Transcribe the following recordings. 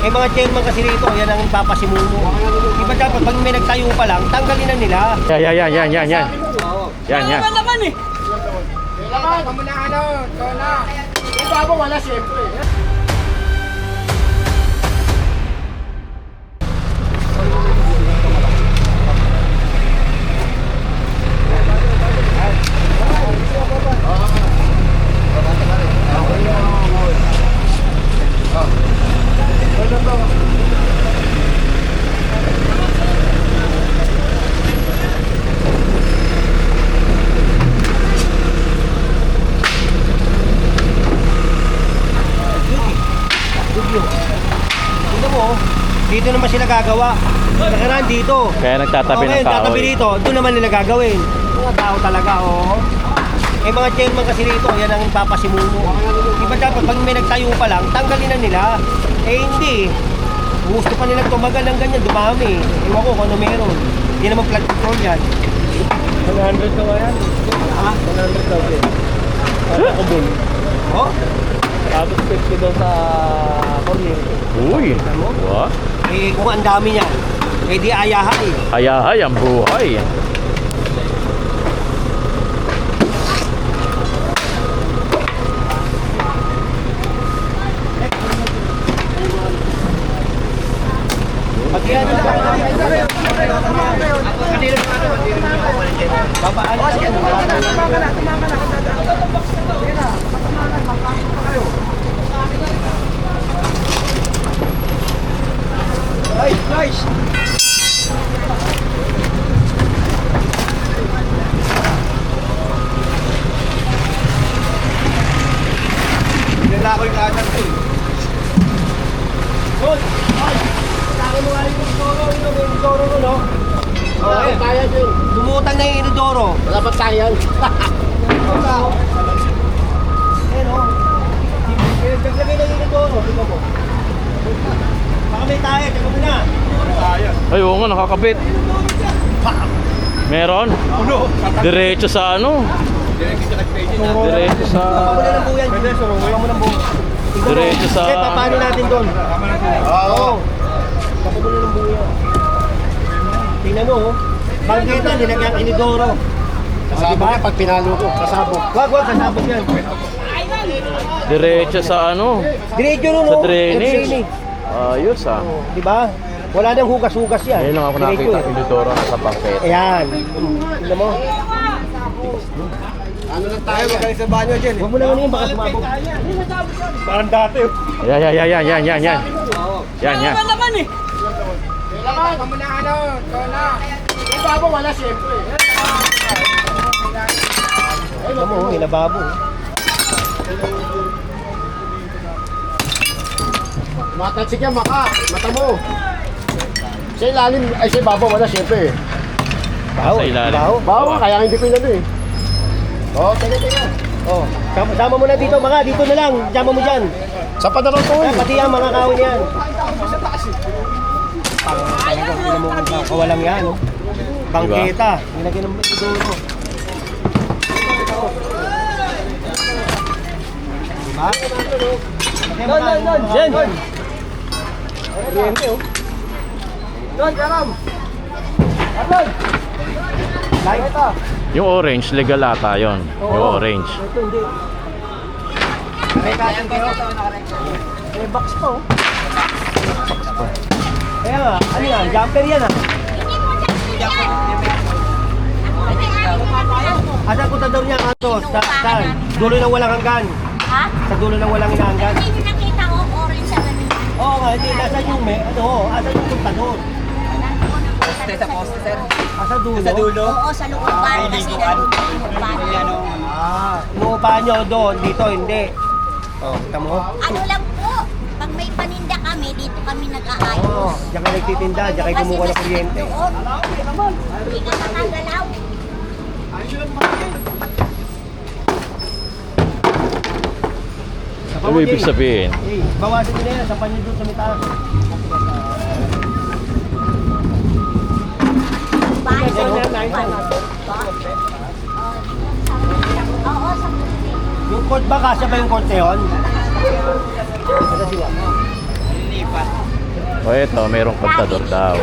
Eh mga chairman kasi rito, yan ang papasimuno. Iba dapat pag may nagtayo pa lang, tanggalin na nila. Yan. Yan. naman eh. Kailangan, kamuna ano, Tona. Yung babo wala siyempre. Dito naman sila gagawa. Nakaraan dito. Kaya nagtatabi ng tatabi kahoy. dito. Doon naman nila gagawin. Mga tao talaga, oo. Eh mga chairman kasi rito, yan ang papasimuno. Iba dapat pag may nagtayo pa lang, tanggalin na nila. Eh hindi. Gusto pa nilang tumagal ng ganyan, dumami. Ewan ko kung ano meron. Hindi naman flood control yan. 100 ka ba yan? Ha? 100 daw din. Ano ko bun? Oh? Tapos 50 daw sa kuryente. Uy. Ano? What? Eh kung ang dami niyan, eh di ayahay. Hayahay ang buhay. Pag yan na babaan kasi yan. Guys! Nila ko yung agad ko eh. Good! Sabi mo nga yung Inodoro mo, no? Wala pa tayo dyan. Lumutang na yung Inodoro. Wala pa tayo. Ayan o. Naglagay na yung Inodoro. Tingnan mo. Baka may tayo. Tingnan mo na. Ay, oo nga, nakakabit. Meron? Diretso sa ano? Diretso sa... Baka mo na ng buyan. Baka mo ng buyan. Diretso sa... Eh, paano natin doon? Oo. Baka mo na ng buyan. Tingnan mo, oh. Bangketa, nilagyan Inodoro. Kasabog yan pag pinalo ko. Kasabog. Wag, kasabog yan. Diretso sa ano? Diretso nun, Sa oh. drainage. Ayos ah. Oh, di ba? Wala nang hugas-hugas yan. Ngayon lang ako Diretso nakita eh. Inodoro sa bangket. Ayan. Tingnan mo. Ano lang tayo, magaling sa banyo dyan Huwag mo na yun, baka sumabog. Parang dati. Yan. Yan. naman eh. Kailangan, kamuna ano, Tona. Yung babo wala siyempre. Tingnan mo, ilababo. Matatsik yan, mata mo. Sa ilalim, ay sa babo wala siyempre. Baho. Sa ilalim. Baho. Bawo, kaya hindi ko inano eh. Oh, teka. Oh, sama mo na dito, mga dito na lang. Sama mo dyan. Sa padaron ko Eh, eh. pati ang mga kawin yan. Talagang hindi mo kawalang yan, oh. Bangketa. Nilagyan ng Inodoro. Diba? Yan. Kuryente, oh. Doon, karam. Light. Yung orange, legal ata yun. Yung orange. Ito hindi. May kain kayo? May box pa, oh. Kaya nga, ano yan? Jumper yan, ah. Asa kontador niya, Atos? Saan? Dulo ng walang hanggan. Ha? Sa dulo ng walang hinahanggan. Hindi nyo nakita ko orange sa ganun. Oo nga, hindi. Nasa yung asa yung kontador? Poste sa poste, sir. Asa dulo? Sa dulo. Oo, sa looban kasi nandun yung looban. Inuupahan nyo doon, dito hindi. Oh, kita mo? Ano lang po, pag may paninda kami, dito kami nag-aayos. Oo, diyan kayo nagtitinda, diyan kayo kumuha ng kuryente. Hindi ka makagalaw. Ano ibig sabihin? Eh, bawasan nyo na yan, sapan nyo doon sa mitaas. Bahay sa Yan, looban. yan, Oo, sa puti. Yung court ba, kasya ba yung court na yun? Kasi sila. Lilipat. O eto, mayroong kontador daw.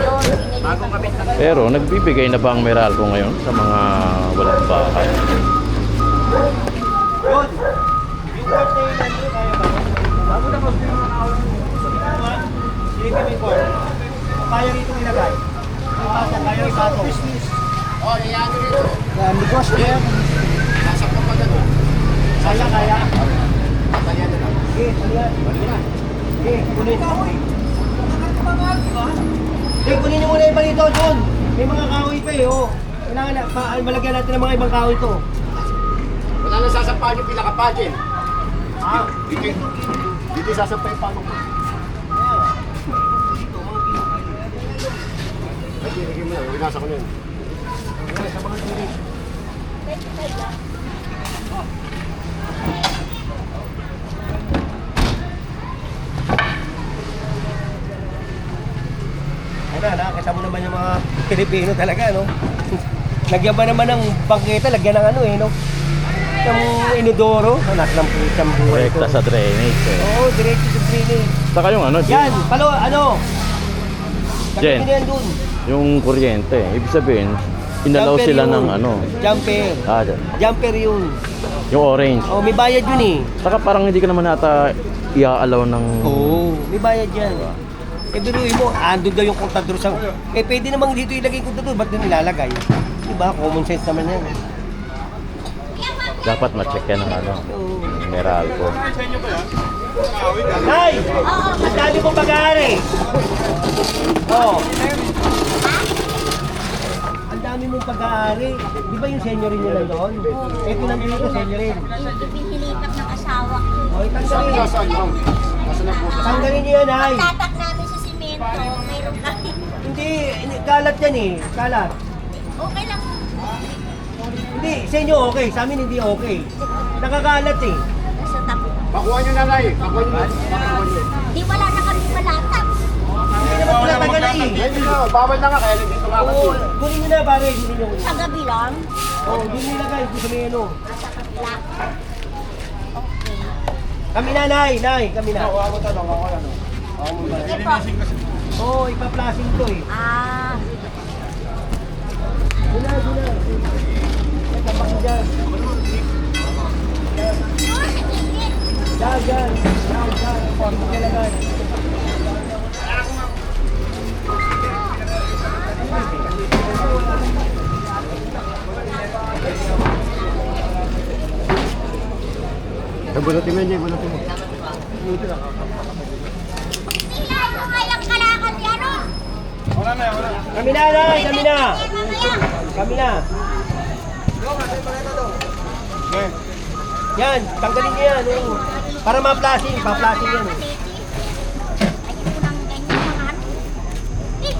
Bagong kabit na. Pero nagbibigay na ba ang Meralco ngayon sa mga walang bahay? Yun. Yung birthday na nyo, kaya ba? Bago na po. Silipin mo yung board. Kaya rito ilagay. Kaya ipatong. Oh, iyan nyo dito. Negosyo na yan. Nasa pa pa gano'n. Kaya, kaya. Kaya na lang. Sige, kunin. Sige, kunin. Sige, kunin nyo muna iba dito, John. May mga kahoy pa eh, oh. Kailangan na, malagyan natin ng mga ibang kahoy to. Wala nang sasampahan yung pinaka-pageant. Ah, Dito sasampahin pa ako. Ay, tinigil mo yan. Winasa ko na yun. sa mga dilig. Nakita mo naman yung mga Pilipino talaga, no? Lagyan ba naman ng bangketa, lagyan ng ano eh, no? Yung inodoro, anak ng putang buhay ko. Rekta sa drainage eh. Oo, diretso sa drainage. Saka yung ano, Yan, palo, ano? Jen. Lagyan mo yan dun. yung kuryente. Ibig sabihin, inalaw Jumper sila yun. ng ano. Jumper. Ah, Jumper yun. yung orange. Oh, may bayad yun eh. Saka parang hindi ka naman ata i-allow ng... Oo, may bayad yan. Eh, biruin mo, andun daw yung kontador sa... Eh, pwede namang dito ilagay yung kontador, ba't doon nilalagay? Diba? Common sense naman yan. Dapat ma-check yan ng ano. Oo. Meralco. Nay! Ang dami mong pag-aari! Oo. Ang dami mong pag-aari. Di ba yung senyorin nyo lang doon? Ito lang dito, senyorin. Pinilipat ng asawa ko. O, itanggalin. Nasaan yun? Nasaan ang puta? Tanggalin niyo yan, Nay. Tatak namin sa simento, mayroon kami. Hindi, kalat yan eh. Kalat. Okay lang. Hindi, sa inyo okay. Sa amin hindi okay. Nakakalat eh. Nasa tapo. Pakuha nyo na lang eh. Pakuha nyo. Pakuha nyo. Di wala na kami malatap. Hindi naman pala tagal eh. Hindi na. Bawal na nga. Kaya dito nga Oo, kasi. kunin nyo na pare. Kunin nyo. Sa gabi lang. Oo, hindi nyo ilagay. Gusto may ano. Nasa kabila. Okay. Kami na, Nay. Nay, kami na. Sige po. Oo, ipa-flashing to eh. Ah. Guna. Kapag dyan. Dyan. Ilagay. Bunutin mo yun. Bunutin mo. Sila yung ngayang kalakan ni ano? Kami na, Nay. Kami na. Kami na. Yan, tanggalin niyo yan. Oo. Para ma-flashing. Pa-flashing yan. Eh. Ayun ko ng ganyan mga ano. Eh,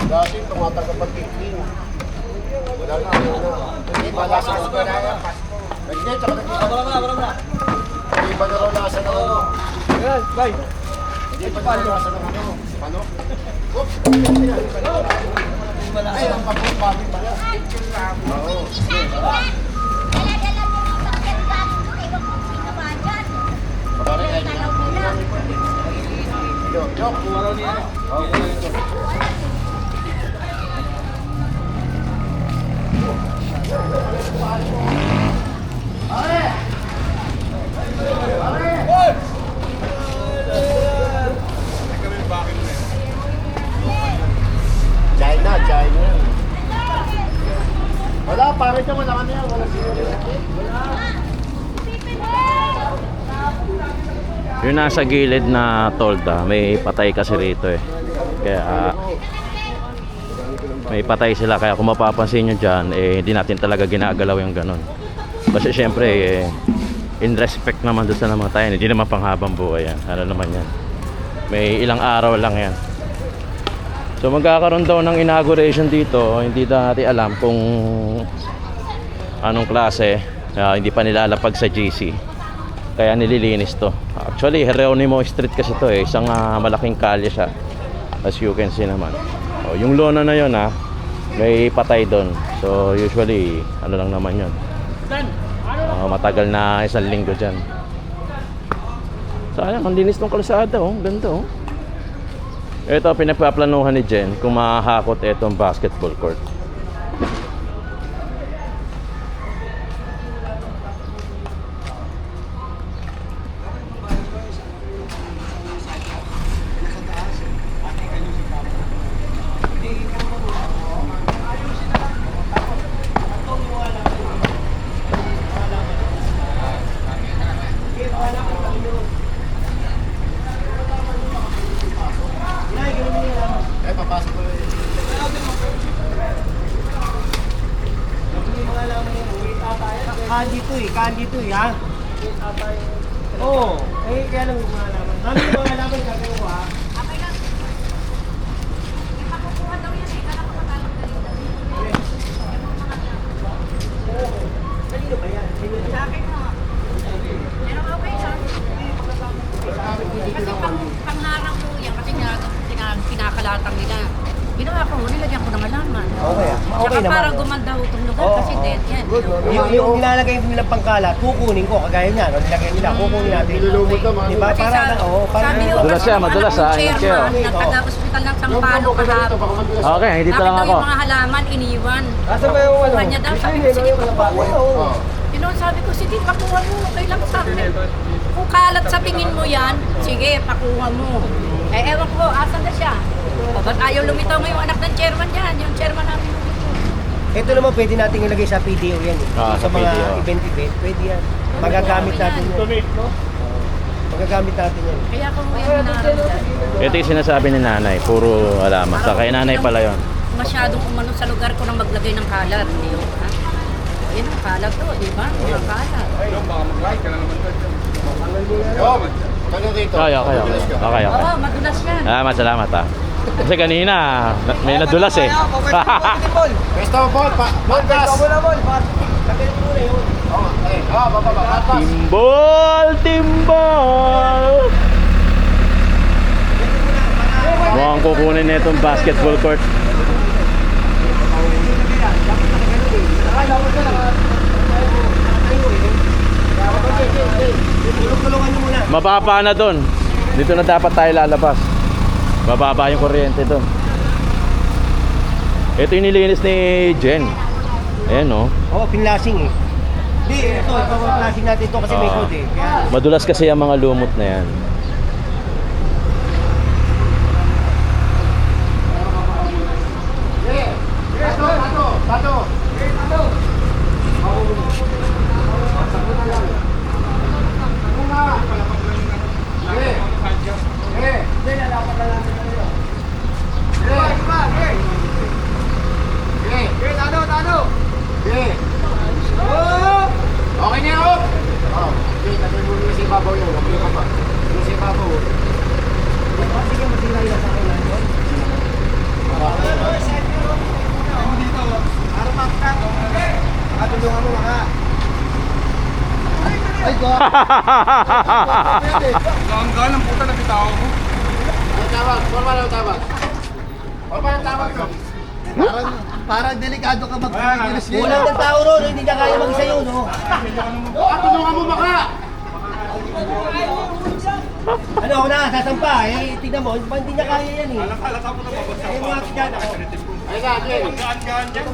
Dati tumatanggap ang tingin. Wala na. Hindi ba nasa ko na yan? Hindi, tsaka nagkita. Hindi ba na raw nasa na ano? Bye. Hindi ba na nasa na ano? Ano? Oops! Ay, ang pagpapagin pala. Oo. isa na. Dala-dala mo yung sakyan galing doon. Ewan ko kung sino ba dyan. Pare, ay, Dalaw nila. Yok. Kumaraw niya. Oo. pare ka, wala kami yan. Wala siya. Yung nasa gilid na tolda, may patay kasi rito eh. Kaya may patay sila, kaya kung mapapansin nyo dyan, hindi natin talaga ginagalaw yung ganun. Kasi syempre, in respect naman doon sa namatayan, hindi naman panghabang buhay yan. Ano naman yan, may ilang araw lang yan. So magkakaroon daw ng inauguration dito, hindi natin alam kung anong klase. Hindi pa nilalapag sa GC, kaya nililinis to. Actually, Jeronimo Street kasi to eh, isang malaking kalye siya, as you can see naman. Yung lona na yun may patay doon. So usually ano lang naman yun, matagal na 1 linggo dyan. Sayang, ang linis ng kalsada, ganda. Ito pinagpaplanuhan ni Jen kung mahahakot itong basketball court. Papasok ko lang. Kandi to ha? Oo, kaya lang yung mga laman. Mami yung mga laman gagawin ko ha? Okay lang. Ipakukuha daw yan eh. Kala ko matalang dali-dali. Kanino ba yan? Sa akin mo. Pero okay lang. Kasi pangharang po yan. Kasi kinakalatang nila. Ginawa ko, nilagyan ko ng alaman. Okay Tsaka naman. para gumanda ho itong lugar kasi dead yan. Yung nilalagay nilang pangkalat, kukunin ko, kagaya niya, nilagay nila, kukunin natin. Nilulumot naman. Diba? Kasi Para na, para sabi ho, Madulas kasi siya, yung madulas, anak ng ingat kayo. chairman na taga-hospital ng Sampalo kahapon. Okay, hindi Bakit lang daw ako. yung mga halaman iniwan? Asa ba yung Kuha niya daw, sabi ko, sige, pakuha mo. Oo. Sabi ko, sige, pakuha mo, okay lang sa akin. Kung kalat sa tingin mo yan, sige, pakuha mo. Ewan ko, asan na siya? O, ba't ayaw lumitaw ngayong anak ng chairman yan? Yung chairman namin lumitaw. ito naman pwede natin ilagay sa PDO yan eh. Sa Sa mga PDO. event, pwede yan. Magagamit natin yan. Magagamit natin yan. Kaya kung yung naramdaman, Ito yung sinasabi ni nanay, puro alaman. Sa kay nanay pala yun. masyadong kumano sa lugar ko nang maglagay ng kalat. Di ba? Ayan ang kalat to, di ba? Mga kalat. Yo, kano dito? Kaya. Oo, madulas yan. Salamat Kasi kanina, may nadulas eh. Pwesto mo, Marcas. Baba. Timbol! Mukhang kukunin na itong basketball court. Tulungan nyo muna. Mababa na doon. Dito na dapat tayo lalabas. Mababa yung kuryente doon. Ito yung nilinis ni Jen. Ayan o. Oo, pinlasing eh. Hindi, ito pinlasing natin ito kasi may code eh. Kaya, Madulas kasi ang mga lumot na yan. Tato. Okay na ako. Okay, tatay mo na si Babaw yun. Okay ka pa. Yung si Babaw. sige, masila yun sa akin lang yun. Tulungan mo mga. Ay, God! Hanggang ang puta na bitaw ko. Ang tawag. Formal ang tawag. Formal ang tawag ko. Parang delikado ka mag-English ngayon. Kulang ng tao ron, hindi niya kaya mag-isa yun. Oh. Tulungan mo baka. Ano ako na, sasampa eh. Tignan mo, hindi niya kaya yan eh. Halata mo na babagsak Eh, mga tiyan ako. Ay, gagawin. Gaan-gaan dyan.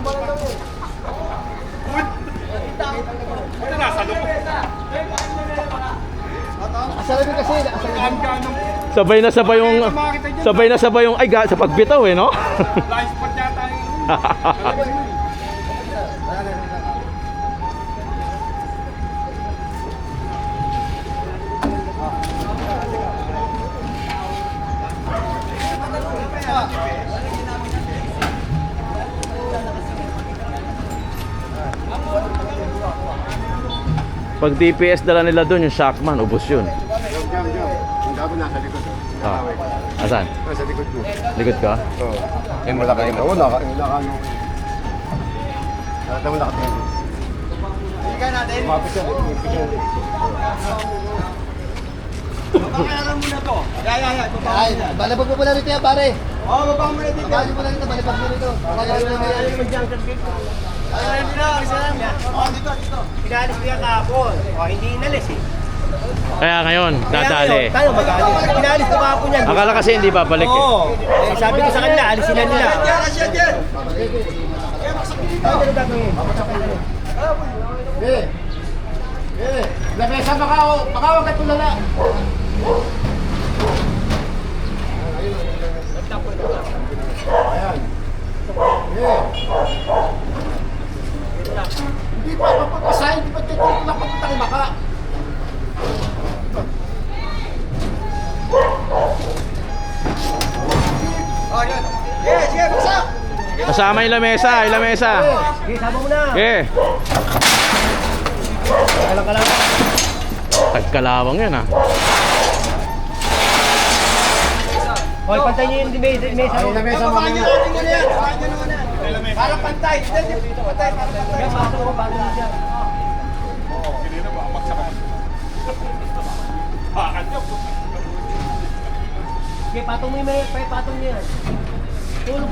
Ito nasa loob. Asalamin kasi, Gaan-gaan ng sabay na sabay yung sa pagbitaw eh, no? live spot yata yung Pag DPS dala nila doon, yung Shockman, ubos yun. Jam. Yung dabo nasa likod. Ah. Asan? Nasa likod mo. Likod ka? Oo. Yan mo laki. Oo, laki. Nakata mo laki. Ika natin. Umapit siya. Ay, balabag mo pala rito yan, pare. Oo, baba mo na dito. Balabag mo na rito, balabag mo rito. Pinalis ko yung kapon. O, hindi inalis eh. Kaya ngayon, Kaya dadali. ngayon, tayo mag-alis. Pinalis ko kapon yan. Akala kasi hindi babalik eh. Oo. Eh, sabi ko sa kanila, alisin na nila. Ano gagawin? Lamesa baka wag ka tulala. Ayan. Hindi pa papapasay, hindi pa tutulong na papuntang baka. Kasama yung lamesa, Sige, sama mo na. Okay. Kalang. Tagkalawang yan ah. Hoy, pantay niyo yung mesa. Ay, lamesa mo na. Para pantay. Dito, pantay. Kaya pasok ko, bago na siya. Sige, patong mo yung patong niyo yan. Tulog